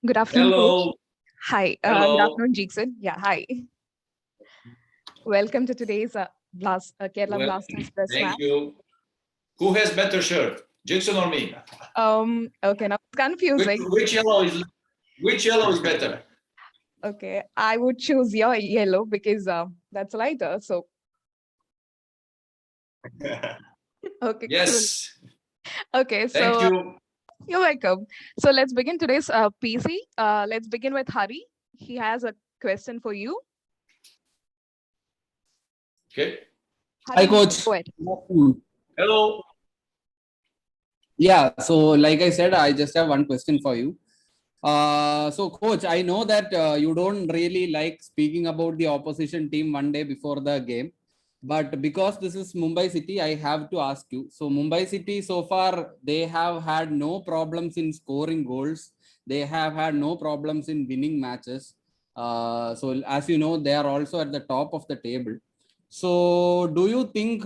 Good afternoon, coach. Hello. Hi. Good Hello. afternoon, Jeakson. Yeah, hi. Welcome to today's Kerala Well, Blasters press thank match. you. Who has better shirt, Jeakson or me? Okay, now it's confusing. Which yellow is better? Okay, I would choose your yellow because that's lighter. So, okay, cool. Yes. Okay, Thank so you. you're welcome. So let's begin today's PC. Let's begin with Hari. He has a question for you. Okay. Hari, Hi, coach. go ahead. Hello. Yeah, so like I said, I just have one question for you. So, coach, I know that you don't really like speaking about the opposition team one day before the game, but because this is Mumbai City, I have to ask you. So, Mumbai City, so far, they have had no problems in scoring goals. They have had no problems in winning matches. So, as you know, they are also at the top of the table. So, do you think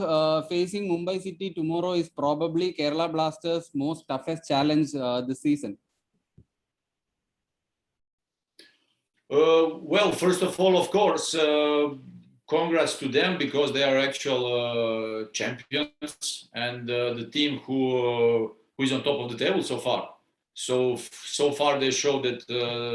facing Mumbai City tomorrow is probably Kerala Blasters' most toughest challenge this season? Well, first of all, of course, congrats to them because they are actual champions and the team who is on top of the table so far. So far they show that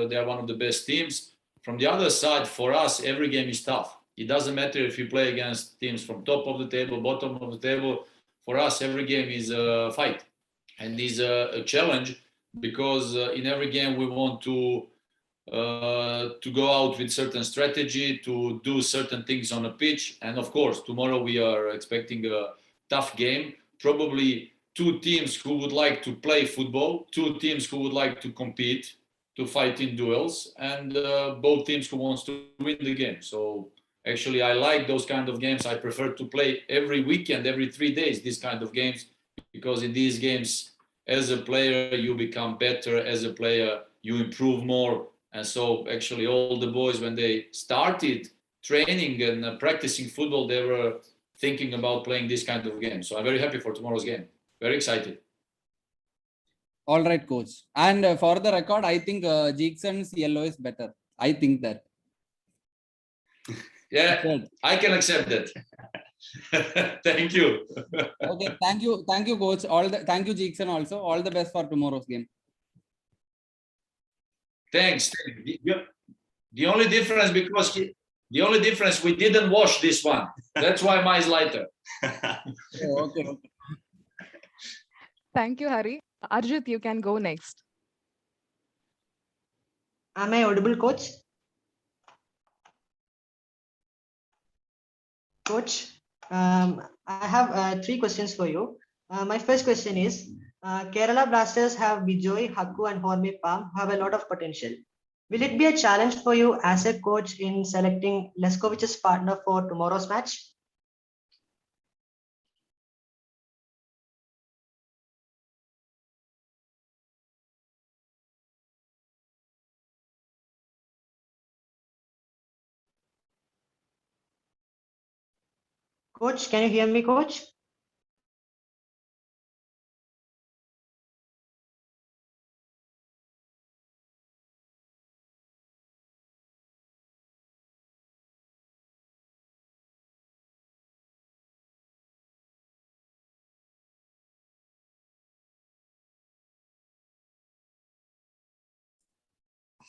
they are one of the best teams. From the other side, for us, every game is tough. It doesn't matter if you play against teams from top of the table, bottom of the table. For us, every game is a fight and is a challenge because in every game we want to go out with certain strategy, to do certain things on a pitch. And of course, tomorrow we are expecting a tough game. Probably two teams who would like to play football, two teams who would like to compete, to fight in duels, and both teams who wants to win the game. So actually, I like those kind of games. I prefer to play every weekend, every 3 days, these kind of games, because in these games, as a player, you become better. As a player, you improve more. And so actually all the boys, when they started training and practicing football, they were thinking about playing this kind of game. So I'm very happy for tomorrow's game. Very excited. All right, coach. And for the record, I think Jeakson's yellow is better. I think that. Yeah, I can accept that. Thank you. Okay, thank you, coach. Thank you, Jeakson. Also, all the best for tomorrow's game. Thanks. The only difference we didn't wash this one. That's why mine is lighter. Okay. Thank you, Hari. Arjit, you can go next. Am I audible, coach? Coach, I have 3 questions for you. My first question is, Kerala Blasters have Bijoy, Hakku and Horme Palm who have a lot of potential. Will it be a challenge for you as a coach in selecting Leskovic's partner for tomorrow's match? Coach, can you hear me, coach?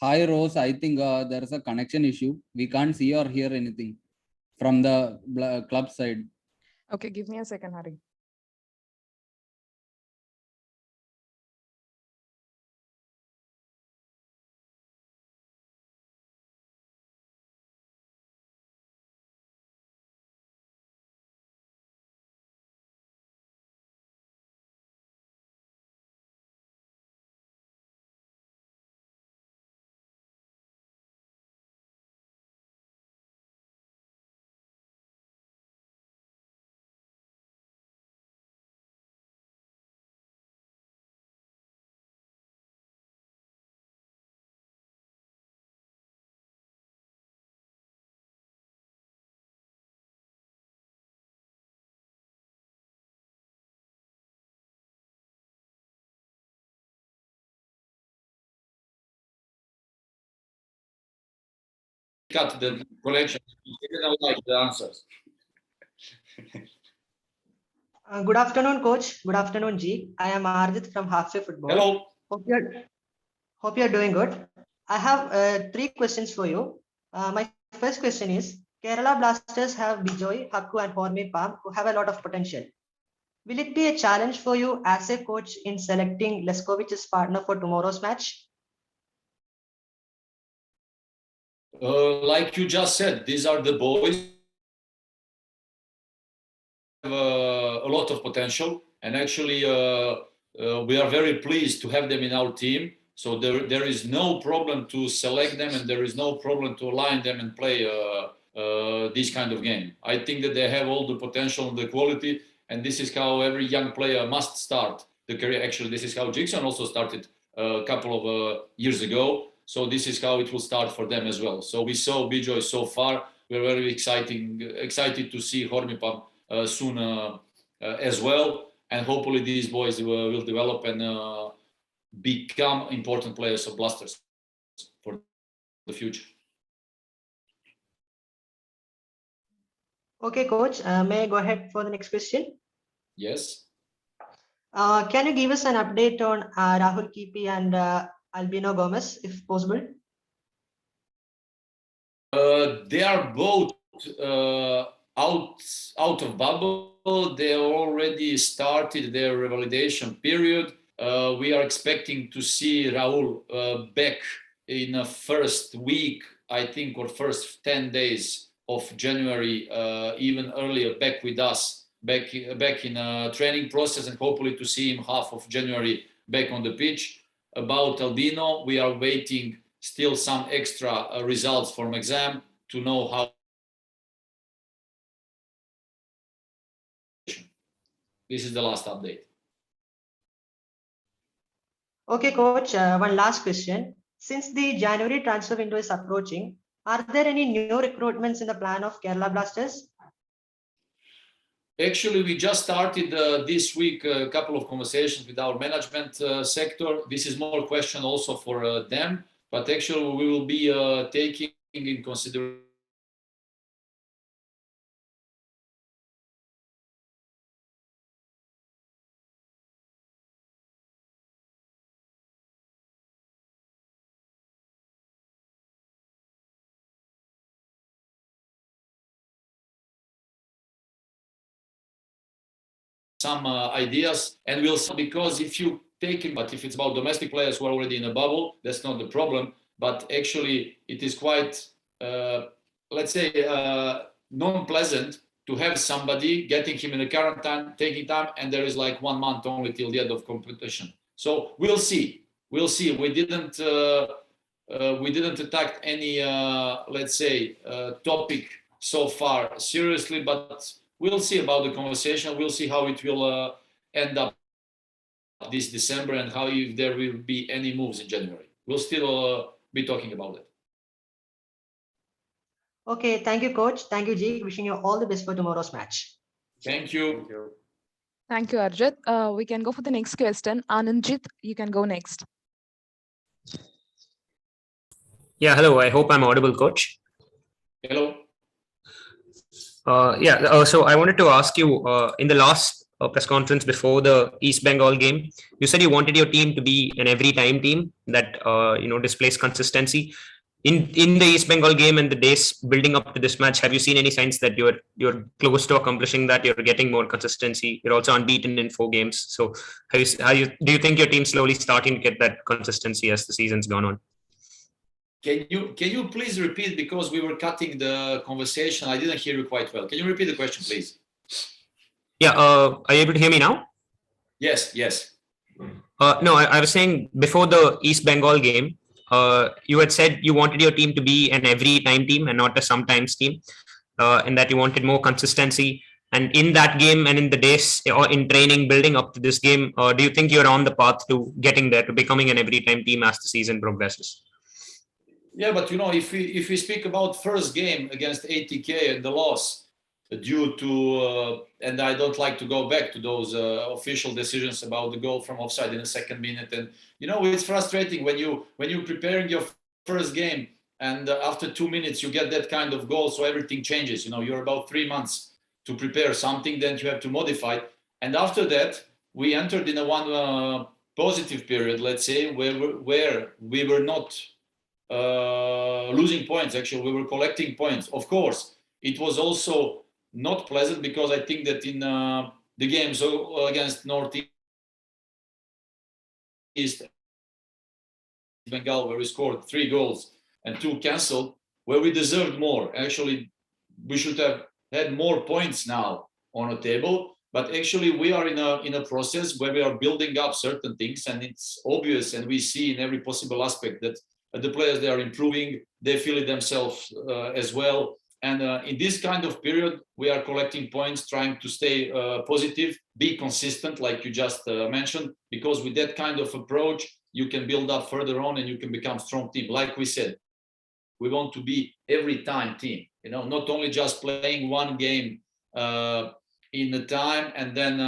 Hi, Rose. I think there is a connection issue. We can't see or hear anything from the club side. Okay, give me a second, Hari. cut the connection. He didn't like the answers. Good afternoon, coach. Good afternoon, G. I am Arjit from Halfway Football. Hello. Hope you're doing good. I have 3 questions for you. My first question is, Kerala Blasters have Bijoy, Hakku and Horme Palm who have a lot of potential. Will it be a challenge for you as a coach in selecting Leskovic's partner for tomorrow's match? Like you just said, these are the boys have a lot of potential, and actually we are very pleased to have them in our team. So there is no problem to select them, and there is no problem to align them and play this kind of game. I think that they have all the potential and the quality, and this is how every young player must start the career. Actually, this is how Jeakson also started a couple of years ago. So this is how it will start for them as well. So we saw Bijoy so far. We're very excited to see Hormipam soon as well. And hopefully these boys will develop and become important players of Blasters for the future. Okay, coach. May I go ahead for the next question? Yes. Can you give us an update on Rahul Kipi and Albino Gomez, if possible? They are both out of bubble. They already started their revalidation period. We are expecting to see Rahul back in the first week, I think, or first 10 days of January, even earlier, back with us, back in a training process, and hopefully to see him half of January back on the pitch. About Albino, we are waiting still some extra results from exam to know how. This is the last update. Okay, coach. One last question. Since the January transfer window is approaching, are there any new recruitments in the plan of Kerala Blasters? Actually, we just started this week a couple of conversations with our management sector. This is more question also for them, but actually we will be taking in consideration some ideas, and we'll see, because if you take it, but if it's about domestic players who are already in a bubble, that's not the problem. But actually, it is quite, let's say, non-pleasant to have somebody getting him in a quarantine, taking time, and there is like 1 month only till the end of competition. So we'll see. We'll see. We didn't attack any, let's say, topic so far seriously, but we'll see about the conversation. We'll see how it will end up this December, and how, if there will be any moves in January. We'll still be talking about it. Okay, thank you, coach. Thank you, G. Wishing you all the best for tomorrow's match. Thank you. Thank you, Arjit. We can go for the next question. Anandjit, you can go next. Yeah, hello. I hope I'm audible, coach. Hello. So I wanted to ask you, in the last press conference before the East Bengal game, you said you wanted your team to be an every time team that displays consistency. In the East Bengal game and the days building up to this match, have you seen any signs that you're close to accomplishing that? You're getting more consistency. You're also unbeaten in 4 games. So do you think your team's slowly starting to get that consistency as the season's gone on? Can you please repeat, because we were cutting the conversation? I didn't hear you quite well. Can you repeat the question, please? Yeah. Are you able to hear me now? Yes. No, I was saying before the East Bengal game, you had said you wanted your team to be an every time team and not a sometimes team, and that you wanted more consistency. And in that game and in the days or in training building up to this game, do you think you're on the path to getting there, to becoming an every time team as the season progresses? Yeah, but if we speak about first game against ATK and the loss due to, and I don't like to go back to those official decisions about the goal from offside in the 2nd minute, and it's frustrating when you're preparing your first game and after 2 minutes you get that kind of goal, so everything changes. You're about 3 months to prepare something, then you have to modify it. And after that, we entered in a one positive period, let's say, where we were not losing points. Actually, we were collecting points. Of course, it was also not pleasant, because I think that in the games against Northeast Bengal, where we scored 3 goals and 2 cancelled, where we deserved more. Actually, we should have had more points now on the table. But actually, we are in a process where we are building up certain things, and it's obvious, and we see in every possible aspect that the players, they are improving, they feel it themselves as well. And in this kind of period, we are collecting points, trying to stay positive, be consistent, like you just mentioned, because with that kind of approach, you can build up further on and you can become a strong team. Like we said, we want to be every time team, not only just playing one game in a time and then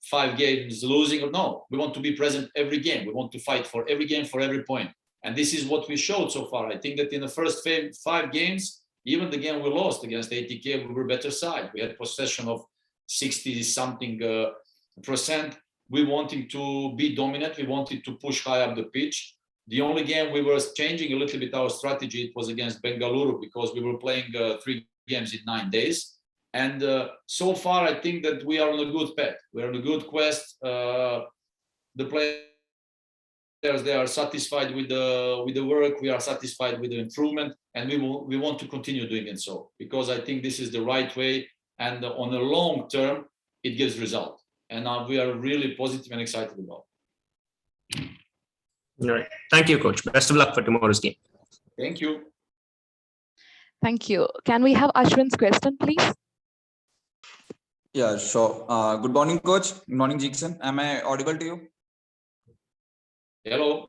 5 games losing. No, we want to be present every game. We want to fight for every game, for every point. And this is what we showed so far. I think that in the first 5 games, even the game we lost against ATK, we were better side. We had possession of 60-something percent. We wanted to be dominant. We wanted to push high up the pitch. The only game we were changing a little bit our strategy, it was against Bengaluru, because we were playing 3 games in 9 days. And so far, I think that we are on a good path. We're on a good quest. The players, they are satisfied with the work. We are satisfied with the improvement, and we want to continue doing it so, because I think this is the right way, and on a long term, it gives result. And we are really positive and excited about it. All right. Thank you, coach. Best of luck for tomorrow's game. Thank you. Thank you. Can we have Ashwin's question, please? Yeah, sure. Good morning, coach. Good morning, Jeakson. Am I audible to you? Hello.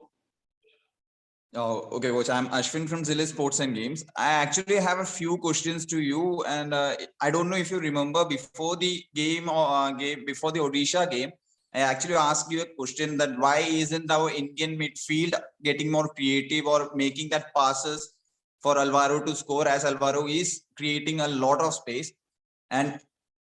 Oh, okay, coach. I'm Ashwin from Zilla Sports and Games. I actually have a few questions to you, and I don't know if you remember before the game or before the Odisha game, I actually asked you a question that why isn't our Indian midfield getting more creative or making that passes for Alvaro to score, as Alvaro is creating a lot of space. And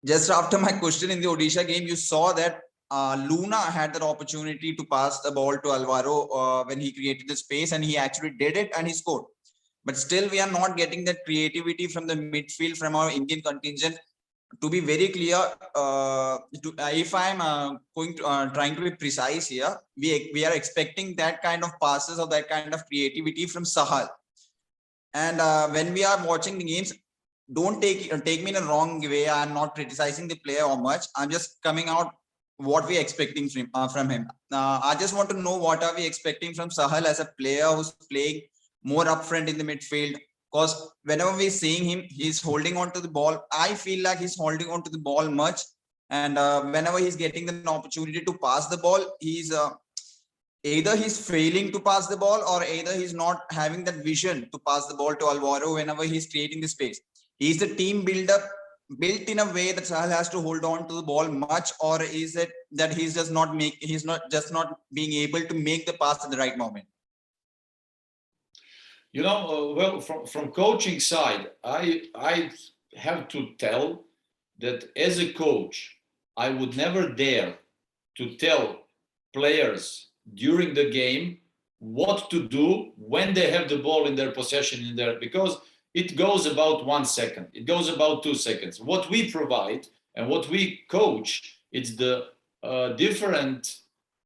just after my question in the Odisha game, you saw that Luna had that opportunity to pass the ball to Alvaro when he created the space, and he actually did it and he scored. But still, we are not getting that creativity from the midfield, from our Indian contingent. To be very clear, if I'm trying to be precise here, we are expecting that kind of passes or that kind of creativity from Sahal. And when we are watching the games, don't take me in a wrong way. I'm not criticizing the player or much. I'm just coming out what we're expecting from him. I just want to know what are we expecting from Sahal as a player who's playing more upfront in the midfield. Because whenever we're seeing him, he's holding on to the ball. I feel like he's holding on to the ball much. And whenever he's getting an opportunity to pass the ball, he's either he's failing to pass the ball, or either he's not having that vision to pass the ball to Alvaro whenever he's creating the space. He's the team built in a way that Sahal has to hold on to the ball much, or is it that he's not being able to make the pass at the right moment? Well, from coaching side, I have to tell that as a coach, I would never dare to tell players during the game what to do when they have the ball in their possession because it goes about 1 second, it goes about 2 seconds. What we provide and what we coach, it's the different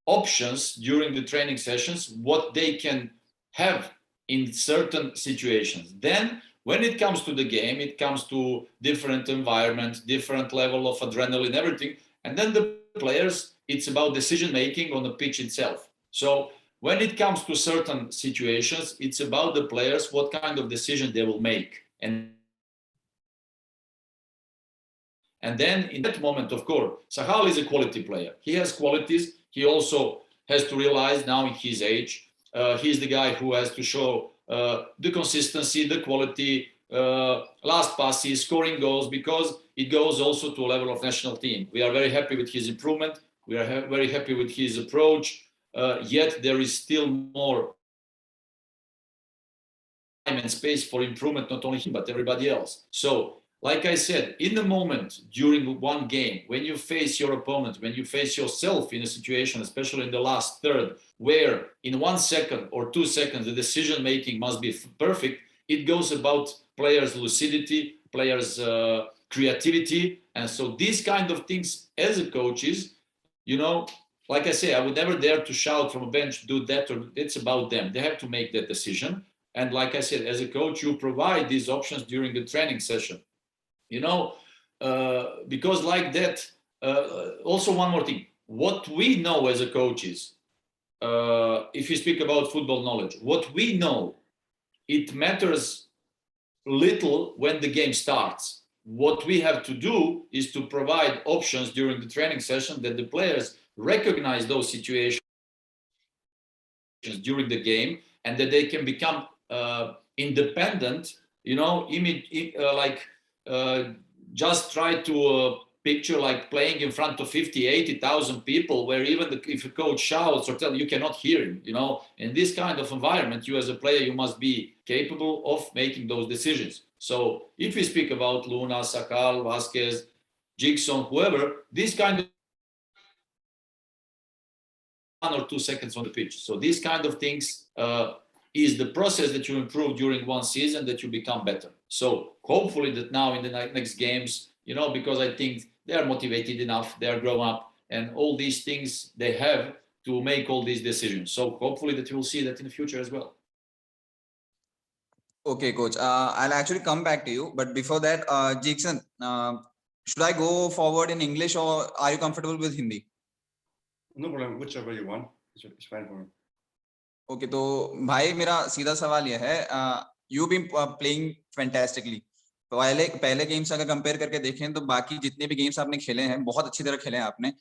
options during the training sessions, what they can have in certain situations. Then when it comes to the game, it comes to different environment, different level of adrenaline, everything. And then the players, it's about decision making on the pitch itself. So when it comes to certain situations, it's about the players, what kind of decision they will make. And then in that moment, of course, Sahal is a quality player. He has qualities. He also has to realize now in his age, he's the guy who has to show the consistency, the quality, last passes, scoring goals, because it goes also to a level of national team. We are very happy with his improvement. We are very happy with his approach. Yet there is still more and space for improvement, not only him, but everybody else. So, like I said, in the moment during one game, when you face your opponent, when you face yourself in a situation, especially in the last third, where in 1 second or 2 seconds the decision making must be perfect, it goes about players' lucidity, players' creativity. And so these kind of things as a coaches, you know, like I say, I would never dare to shout from a bench, do that, or it's about them. They have to make that decision. And like I said, as a coach, you provide these options during the training session. You know, because like that, also one more thing, what we know as a coaches, if you speak about football knowledge, what we know, it matters little when the game starts. What we have to do is to provide options during the training session that the players recognize those situations during the game, and that they can become independent, you know, just try to picture like playing in front of 50, 80,000 people, where even if a coach shouts or tells you cannot hear him, you know. In this kind of environment, you as a player, you must be capable of making those decisions. So if we speak about Luna, Sakal, Vasquez, Jeakson, whoever, this kind of 1 or 2 seconds on the pitch. So these kind of things is the process that you improve during one season, that you become better. So hopefully that now in the next games, you know, because I think they are motivated enough, they are grown up, and all these things they have to make all these decisions. So hopefully that you will see that in the future as well. Okay, coach. I'll actually come back to you, but before that, Jeakson, should I go forward in English or are you comfortable with Hindi? No problem, whichever you want. It's fine for me. Okay, तो भाई मेरा सीधा सवाल यह है, you been playing fantastically. पहले games अगर compare करके देखें तो बाकी जितने भी गेम्स आपने खेले हैं बहुत अच्छी तरह खेले हैं आपने.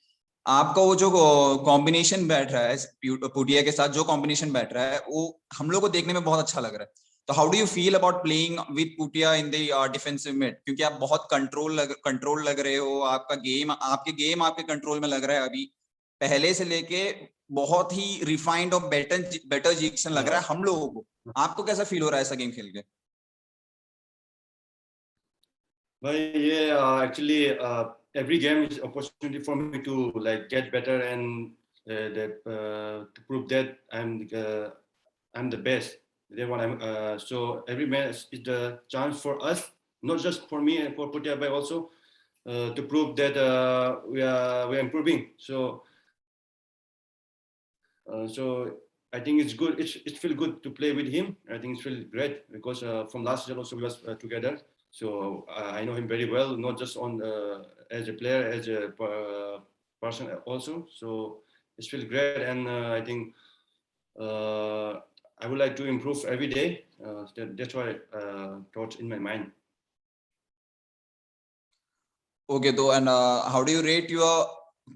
आपका वो जो कॉम्बिनेशन बैठ रहा है पुटिया के साथ, जो कॉम्बिनेशन बैठ रहा है वो हम लोग को देखने में बहुत अच्छा लग रहा है. तो how do you feel about playing with पुटिया in the defensive mid, क्योंकि आप बहुत कंट्रोल लग रहे हो, आपके गेम आपके कंट्रोल में लग रहा है अभी, पहले से लेके बहुत ही रिफाइंड और बेटर जीक्सन लग रहा है हम लोगों को. आपको कैसा फील हो रहा है ऐसा गेम खेल के? Actually, every game is opportunity for me to like get better and to prove that I'm the best. So every match is the chance for us, not just for me and for Putia, but also to prove that we are improving. So I think it's good. It feels good to play with him. I think it feels great because from last year also we was together. So I know him very well, not just on as a player, as a person also. So it feels great, and I think I would like to improve every day. That's why thoughts in my mind. Okay, तो and how do you rate your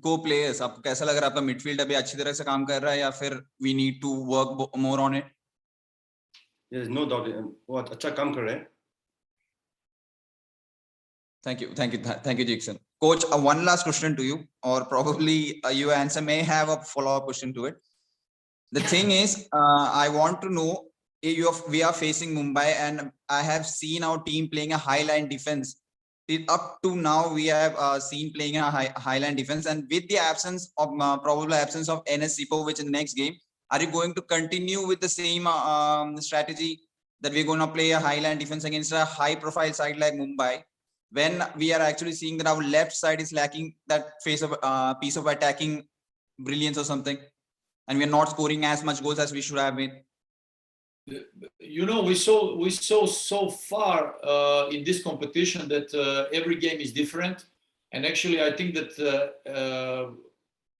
co-players? आपको कैसा लग रहा है आपका midfield अभी अच्छी तरह से काम कर रहा है या फिर we need to work more on it? There's no doubt. बहुत अच्छा काम कर रहे हैं. Thank you, Jeakson. Coach, one last question to you, or probably your answer may have a follow-up question to it. The thing is, I want to know, we are facing Mumbai, and I have seen our team playing a Highline defense. Up to now, we have seen playing a Highline defense, and with the absence of probable absence of NS Sipovic in the next game, are you going to continue with the same strategy that we're going to play a Highline defense against a high-profile side like Mumbai, when we are actually seeing that our left side is lacking that piece of attacking brilliance or something, and we are not scoring as much goals as we should have been? You know, we saw so far in this competition that every game is different, and actually I think that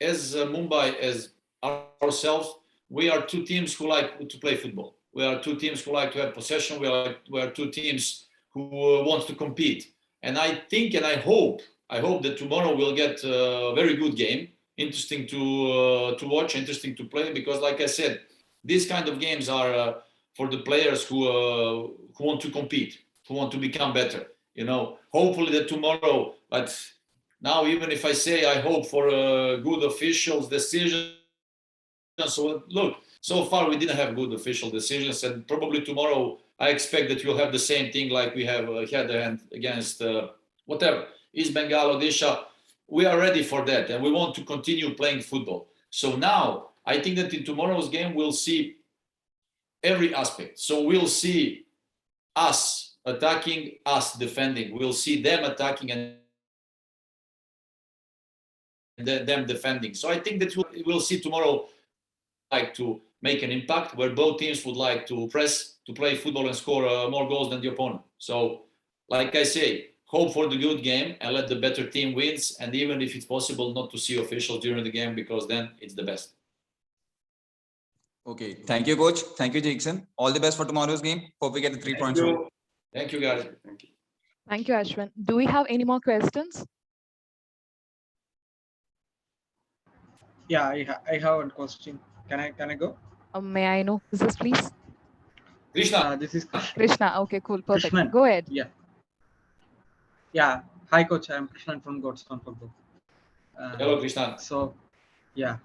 as Mumbai, as ourselves, we are two teams who like to play football. We are two teams who like to have possession. We are two teams who want to compete. And I think and I hope that tomorrow we'll get a very good game, interesting to watch, interesting to play, because like I said, these kind of games are for the players who want to compete, who want to become better. You know, hopefully that tomorrow, but now even if I say I hope for a good officials decision, so look, so far we didn't have good official decisions, and probably tomorrow I expect that we'll have the same thing like we have had against whatever, East Bengal, Odisha. We are ready for that, and we want to continue playing football. So now, I think that in tomorrow's game, we'll see every aspect. So we'll see us attacking, us defending. We'll see them attacking and them defending. So I think that we'll see tomorrow like to make an impact where both teams would like to press, to play football and score more goals than the opponent. So, like I say, hope for the good game and let the better team wins. And even if it's possible not to see officials during the game, because then it's the best. Okay, thank you, coach. Thank you, Jeakson. All the best for tomorrow's game. Hope we get the 3 points. Thank you, guys. Thank you. Thank you, Ashwin. Do we have any more questions? Yeah, I have one question. Can I go? May I know who's this, please? Krishna. This is Krishna. Okay, cool. Perfect. Krishnan. Go ahead. Yeah. Hi, coach. I'm Krishnan from Godstone Football. Hello, Krishna. So, yeah.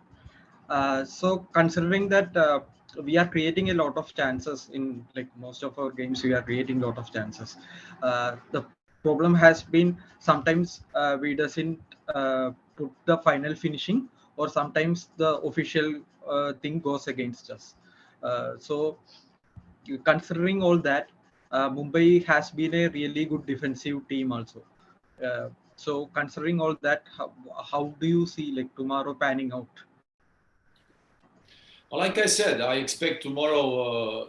So considering that we are creating a lot of chances in like most of our games, we are creating a lot of chances. The problem has been sometimes we doesn't put the final finishing, or sometimes the official thing goes against us. So considering all that, Mumbai has been a really good defensive team also. So considering all that, how do you see like tomorrow panning out? Well, like I said, I expect tomorrow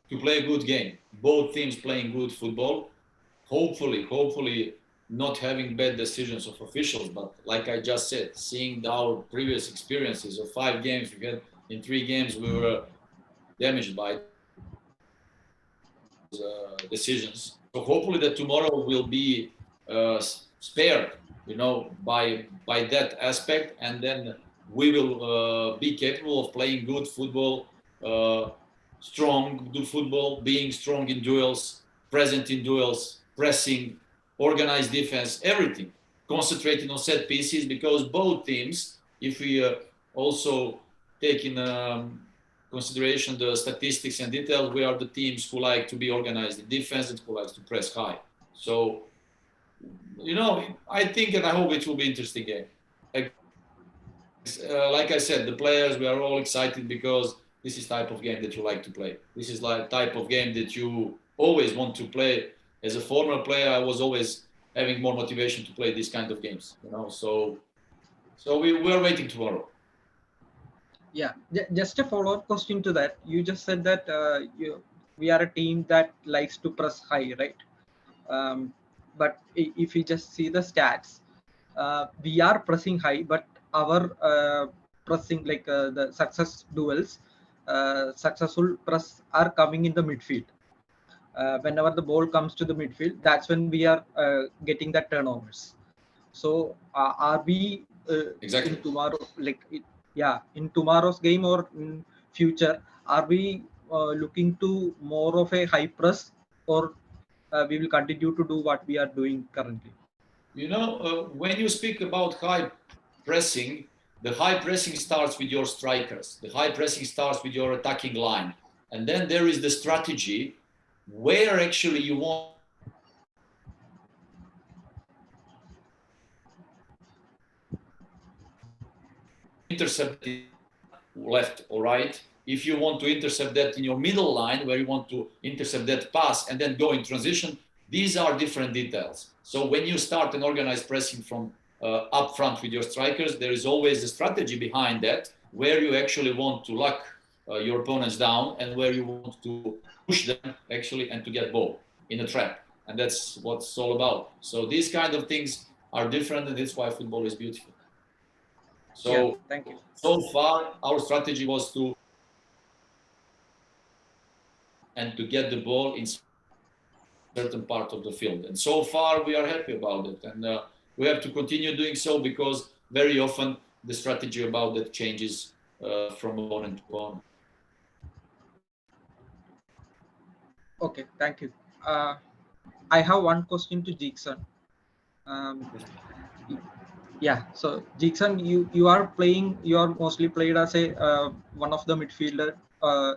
to play a good game. Both teams playing good football. Hopefully not having bad decisions of officials. But like I just said, seeing our previous experiences of 5 games we had, in 3 games we were damaged by decisions. So hopefully that tomorrow will be spared, by that aspect, and then we will be capable of playing good football, strong football, being strong in duels, present in duels, pressing, organized defense, everything, concentrating on set pieces, because both teams, if we also take in consideration the statistics and details, we are the teams who like to be organized in defense and who likes to press high. So, I think and I hope it will be an interesting game. Like I said, the players, we are all excited because this is type of game that you like to play. This is like type of game that you always want to play. As a former player, I was always having more motivation to play these kind of games. So we're waiting tomorrow. Yeah, just a follow-up question to that. You just said that we are a team that likes to press high, right? But if you just see the stats, we are pressing high, but our pressing, like the successful press are coming in the midfield. Whenever the ball comes to the midfield, that's when we are getting that turnovers. So are we Exactly in tomorrow, in tomorrow's game or in future, are we looking to more of a high press, or we will continue to do what we are doing currently? When you speak about high pressing, the high pressing starts with your strikers. The high pressing starts with your attacking line. And then there is the strategy where actually you want to intercept left or right. If you want to intercept that in your middle line, where you want to intercept that pass and then go in transition, these are different details. So when you start an organized pressing from up front with your strikers, there is always a strategy behind that, where you actually want to lock your opponents down and where you want to push them actually and to get ball in a trap. And that's what it's all about. So these kind of things are different, and that's why football is beautiful. So, thank you. So far, our strategy was to get the ball in certain part of the field. And so far, we are happy about it. And we have to continue doing so, because very often the strategy about that changes from opponent to opponent. Okay, thank you. I have one question to Jeakson. Yeah, so Jeakson, you are mostly played as a one of the midfielder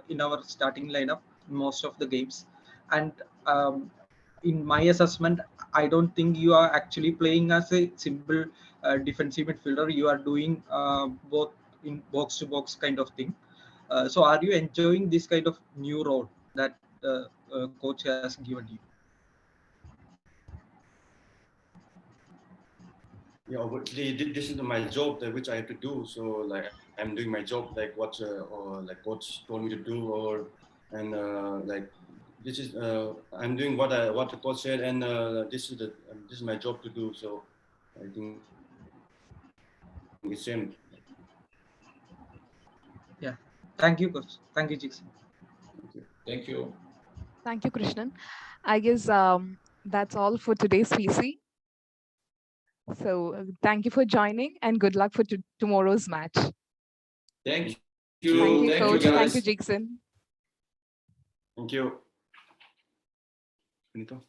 in our starting lineup. in most of the games. And in my assessment, I don't think you are actually playing as a simple defensive midfielder. You are doing both in box to box kind of thing. So are you enjoying this kind of new role that coach has given you? Yeah, obviously this is my job which I have to do. So like I'm doing my job like what or like coach told me to do, or and like this is I'm doing what the coach said, and this is my job to do. So I think it's same. Yeah. Thank you, coach. Thank you, Jeakson. Thank you. Thank you, Krishnan. I guess that's all for today's PC. So thank you for joining and good luck for tomorrow's match. Thank Thank you, you, coach. Thank guys. you, Jeakson. Thank you. Benito.